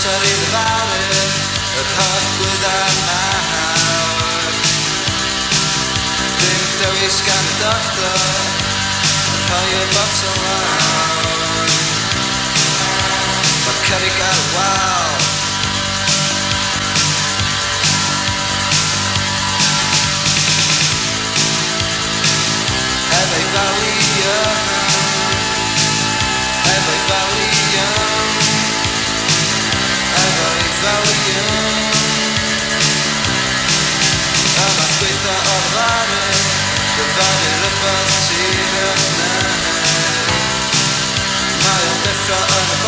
amser i ddifaru yr hyfglwydd a nawr. Dim dewis gan y doctor, rhoi y botol lawr. Mae cerrig ar y wal, efo'i faliwn, efo'i faliwn, efo'i faliwn. A ma'n gweithio o'r farw, dyfaru rybod sydd yn neu. Mae o'n deffro yn y